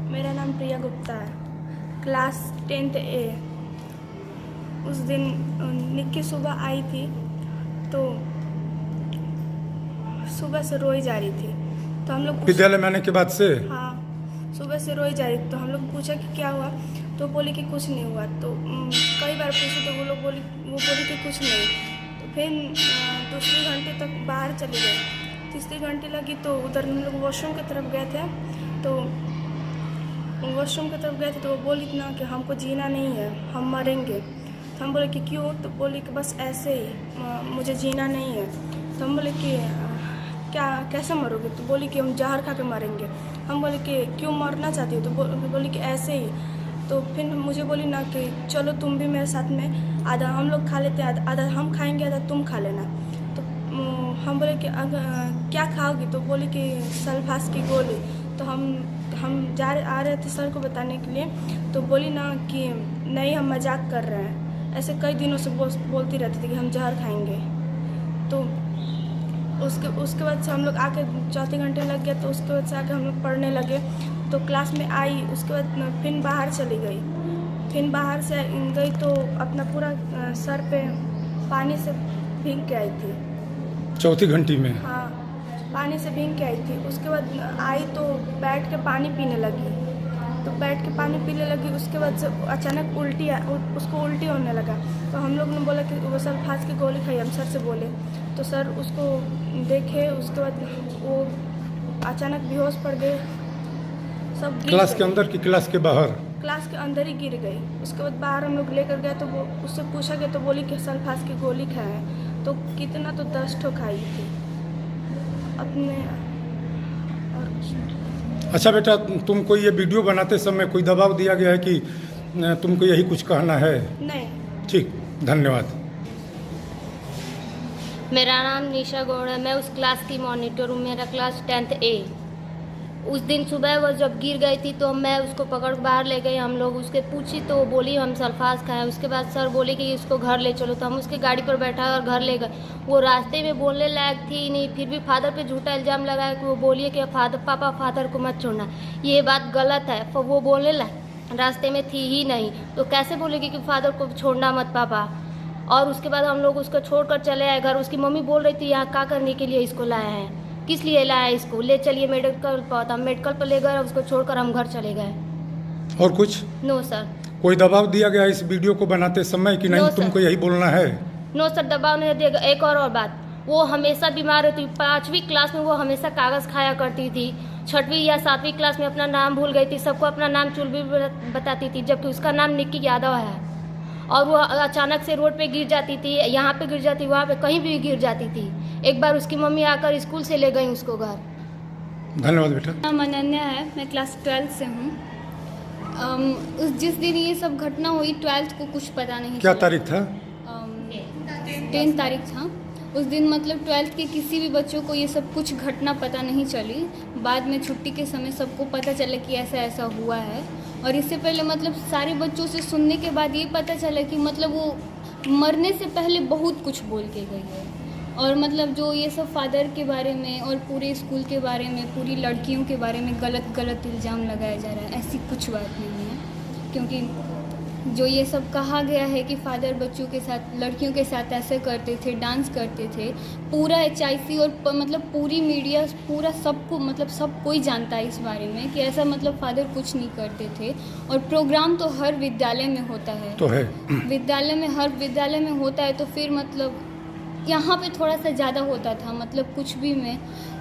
मेरा नाम प्रिया गुप्ता है, क्लास 10th A। उस दिन निक्की सुबह आई थी तो सुबह से रोई जा रही थी, तो हम लोग विद्यालय में आने के बाद से हाँ सुबह से रोई जा रही थी। तो हम लोग पूछा कि क्या हुआ, तो बोली कि कुछ नहीं हुआ। तो कई बार पूछे तो वो बोली कि कुछ नहीं। तो फिर दूसरी घंटे तक बाहर चली गई। तीसरी घंटे लगी तो उधर हम लोग वॉशरूम की तरफ गए थे, तो वो बोली ना कि हमको जीना नहीं है, हम मरेंगे। तो हम बोले कि क्यों? तो बोली कि बस ऐसे ही, मुझे जीना नहीं है। तो हम बोले कि क्या कैसे मरोगे? तो बोली कि हम जहर खा के मरेंगे। हम बोले कि क्यों मरना चाहती हो? तो बोली कि ऐसे ही। तो फिर मुझे बोली ना कि चलो तुम भी मेरे साथ में, आधा हम लोग खा लेते हैं, आधा हम खाएंगे, आधा तुम खा लेना। तो हम बोले कि अगर क्या खाओगी? तो बोली कि सल्फास की गोली। तो हम आ रहे थे सर को बताने के लिए, तो बोली ना कि नहीं हम मजाक कर रहे हैं। ऐसे कई दिनों से बोलती रहती थी कि हम जहर खाएंगे। तो उसके बाद से हम लोग आके चौथे घंटे लग गया, तो उसके बाद से आके हम लोग पढ़ने लगे। तो क्लास में आई, उसके बाद फिर बाहर चली गई। फिर बाहर से गई तो अपना पूरा सर पे पानी से भीग के आई थी। चौथी घंटी में? हाँ, पानी से भीग के आई थी। उसके बाद आई तो बैठ के पानी पीने लगी। तो बैठ के पानी पीने लगी, उसके बाद से अचानक उसको उल्टी होने लगा। तो हम लोग ने बोला कि वो सल्फास की गोली खाई, हम सर से बोले। तो सर उसको देखे, उसके बाद वो अचानक बेहोश पड़ गए, सब गिर क्लास के गए। अंदर की क्लास के बाहर? क्लास के अंदर ही गिर गई। उसके बाद बाहर हम लोग लेकर गए, तो वो उससे पूछा गया तो बोली कि सल्फास की गोली खाए हैं। तो कितना तो 10 ठो खाई थी अपने। अच्छा बेटा, तुमको ये वीडियो बनाते समय कोई दबाव दिया गया है कि तुमको यही कुछ कहना है? नहीं। ठीक, धन्यवाद। मेरा नाम निशा गौड़ है, मैं उस क्लास की मॉनिटर हूँ। मेरा क्लास 10th A। उस दिन सुबह वो जब गिर गई थी तो मैं उसको पकड़ बाहर ले गए। हम लोग उसके पूछी तो बोली हम सल्फास खाएं। उसके बाद सर बोले कि इसको घर ले चलो, तो हम उसके गाड़ी पर बैठा और घर ले गए। वो रास्ते में बोलने लायक थी नहीं, फिर भी फादर पे झूठा इल्ज़ाम लगाया कि वो बोलिए कि फादर को मत छोड़ना। ये बात गलत है, तो वो बोलने लायक रास्ते में थी ही नहीं, तो कैसे बोलेगी कि फादर को छोड़ना मत पापा। और उसके बाद हम लोग उसको छोड़कर चले आए घर। उसकी मम्मी बोल रही थी यहाँ क्या करने के लिए इसको लाया है, किस लिए लाया है इसको, ले चलिए मेडिकल पर। हम मेडिकल पर ले गए, उसको छोड़कर हम घर चले गए। और कुछ? No sir. कोई दबाव दिया गया इस वीडियो को बनाते समय कि नहीं तुमको यही बोलना है? नो सर, दबाव नहीं दिया। एक और बात, वो हमेशा बीमार रहती। 5वीं क्लास में वो हमेशा कागज़ खाया करती थी। 6वीं या 7वीं क्लास में अपना नाम भूल गई थी, सबको अपना नाम चुलबुल बताती थी, जबकि उसका नाम निक्की यादव है। और वो अचानक से रोड पे गिर जाती थी, यहाँ पे गिर जाती, वहाँ पे कहीं भी गिर जाती थी। एक बार उसकी मम्मी आकर स्कूल से ले गई उसको घर। धन्यवाद बेटा। नाम अनन्या है, मैं क्लास 12 से हूँ। जिस दिन ये सब घटना हुई 12th को कुछ पता नहीं क्या चला। तारीख था? 10 तारीख था। उस दिन मतलब 12th के किसी भी बच्चों को ये सब कुछ घटना पता नहीं चली। बाद में छुट्टी के समय सबको पता चला कि ऐसा ऐसा हुआ है। और इससे पहले मतलब सारे बच्चों से सुनने के बाद ये पता चला कि मतलब वो मरने से पहले बहुत कुछ बोल के गई है। और मतलब जो ये सब फादर के बारे में और पूरे स्कूल के बारे में, पूरी लड़कियों के बारे में गलत इल्ज़ाम लगाया जा रहा है, ऐसी कुछ बात नहीं है। क्योंकि जो ये सब कहा गया है कि फादर बच्चों के साथ, लड़कियों के साथ ऐसे करते थे, डांस करते थे, पूरा HIC और मतलब पूरी मीडिया, पूरा सबको, मतलब सब कोई जानता है इस बारे में कि ऐसा मतलब फादर कुछ नहीं करते थे। और प्रोग्राम तो हर विद्यालय में होता है, तो है हर विद्यालय में होता है। तो फिर मतलब यहाँ पे थोड़ा सा ज़्यादा होता था, मतलब कुछ भी में।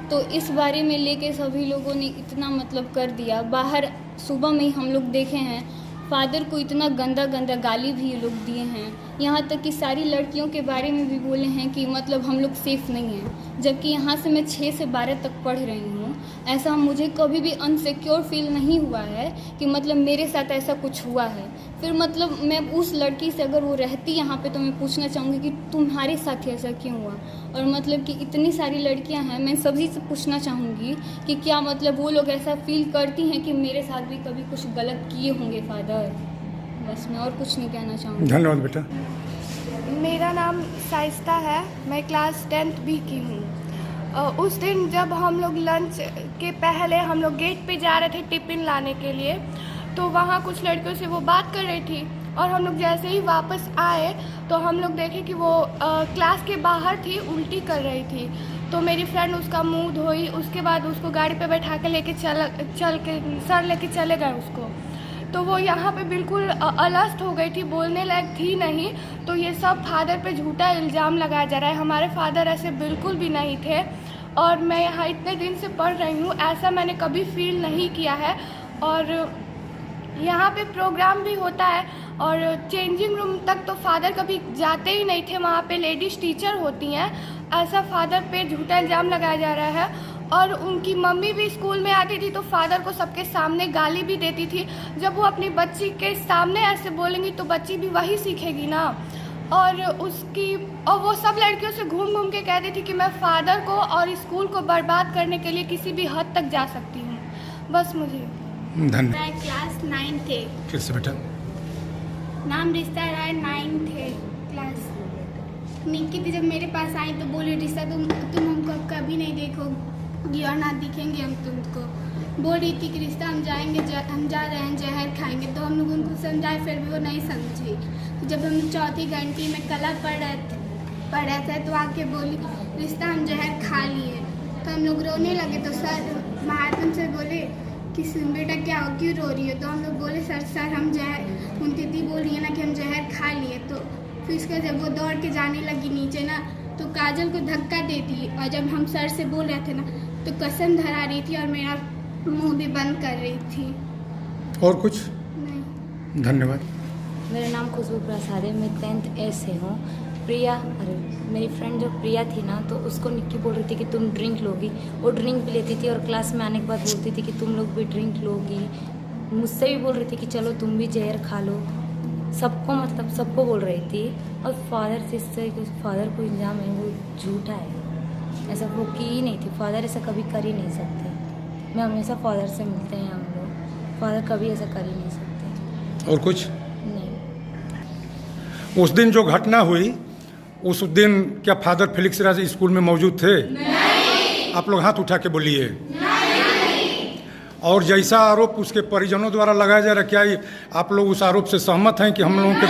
तो इस बारे में लेके सभी लोगों ने इतना मतलब कर दिया। बाहर सुबह में ही हम लोग देखे हैं, फादर को इतना गंदा गाली भी ये लोग दिए हैं। यहाँ तक कि सारी लड़कियों के बारे में भी बोले हैं कि मतलब हम लोग सेफ़ नहीं हैं। जबकि यहाँ से मैं 6 से 12 तक पढ़ रही हूँ। ऐसा मुझे कभी भी अनसिक्योर फील नहीं हुआ है कि मतलब मेरे साथ ऐसा कुछ हुआ है। फिर मतलब मैं उस लड़की से अगर वो रहती यहाँ पे तो मैं पूछना चाहूँगी कि तुम्हारे साथ ऐसा क्यों हुआ। और मतलब कि इतनी सारी लड़कियाँ हैं, मैं सभी से पूछना चाहूँगी कि क्या मतलब वो लोग ऐसा फील करती हैं कि मेरे साथ भी कभी कुछ गलत किए होंगे फादर। बस मैं और कुछ नहीं कहना चाहूँगी। धन्यवाद बेटा। मेरा नाम साइस्ता है, मैं क्लास 10th B की हूँ। उस दिन जब हम लोग लंच के पहले हम लोग गेट पे जा रहे थे टिफ़िन लाने के लिए, तो वहाँ कुछ लड़कियों से वो बात कर रही थी और हम लोग जैसे ही वापस आए तो हम लोग देखे कि वो क्लास के बाहर थी, उल्टी कर रही थी। तो मेरी फ्रेंड उसका मुंह धोई, उसके बाद उसको गाड़ी पे बैठा के लेके सर लेके चले गए उसको। तो वो यहाँ पे बिल्कुल अलस्त हो गई थी, बोलने लायक थी नहीं। तो ये सब फादर पे झूठा इल्ज़ाम लगाया जा रहा है। हमारे फादर ऐसे बिल्कुल भी नहीं थे और मैं यहाँ इतने दिन से पढ़ रही हूँ, ऐसा मैंने कभी फील नहीं किया है। और यहाँ पे प्रोग्राम भी होता है और चेंजिंग रूम तक तो फादर कभी जाते ही नहीं थे, वहाँ पे लेडीज़ टीचर होती हैं। ऐसा फादर पे झूठा इल्ज़ाम लगाया जा रहा है। और उनकी मम्मी भी स्कूल में आती थी तो फादर को सबके सामने गाली भी देती थी। जब वो अपनी बच्ची के सामने ऐसे बोलेंगी तो बच्ची भी वही सीखेगी ना। और वो सब लड़कियों से घूम घूम के कहती थी कि मैं फादर को और स्कूल को बर्बाद करने के लिए किसी भी हद तक जा सकती हूँ। बस मुझे धन्यवाद। मैं क्लास 9 थे, फिर से बेटा। नाम रिश्ता राय 9 थे क्लास। निक्की थी, जब मेरे पास आई तो बोली रिश्ता तुम हमको अब कभी नहीं देखोगी और ना दिखेंगे हम तुमको। बोल रही थी कि रिश्ता हम जाएंगे, हम जा रहे हैं जहर खाएंगे। तो हम लोग उनको समझाए, फिर भी वो नहीं समझी। जब हम चौथी घंटी में कला पढ़ रहे थे तो आके बोली रिश्ता हम जहर खा लिए। तो हम लोग रोने लगे। तो सर महात्मा से बोले कि बेटा क्या हो, क्यों रो रही हो? तो हम लोग बोले सर हम जहर, उन दीदी बोल रही है ना कि हम जहर खा लिए। तो फिर इसका जब वो दौड़ के जाने लगी नीचे ना, तो काजल को धक्का देती। और जब हम सर से बोल रहे थे ना तो कसम धरा रही थी और मेरा मुंह भी बंद कर रही थी। और कुछ नहीं। धन्यवाद। मेरा नाम खुशबू प्रसाद है, मैं 10th A से हूँ। मेरी फ्रेंड जो प्रिया थी ना, तो उसको निक्की बोल रही थी कि तुम ड्रिंक लोगी। वो ड्रिंक भी लेती थी और क्लास में आने के बाद बोलती थी कि तुम लोग भी ड्रिंक लोगी। मुझसे भी बोल रही थी कि चलो तुम भी जहर खा लो। सबको बोल रही थी। और फादर को इल्ज़ाम है वो झूठा है, ऐसा वो की ही नहीं थी। फादर ऐसा कभी कर ही नहीं सकते। मैं हमेशा फादर से मिलते हैं हम लोग, फादर कभी ऐसा कर ही नहीं सकते। और कुछ नहीं। उस दिन जो घटना हुई, उस दिन क्या फादर फेलिक्स राज स्कूल में मौजूद थे? नहीं। आप लोग हाथ उठा के बोलिए। नहीं। और जैसा आरोप उसके परिजनों द्वारा लगाया जा रहा है, क्या आप लोग उस आरोप से सहमत हैं कि हम लोगों के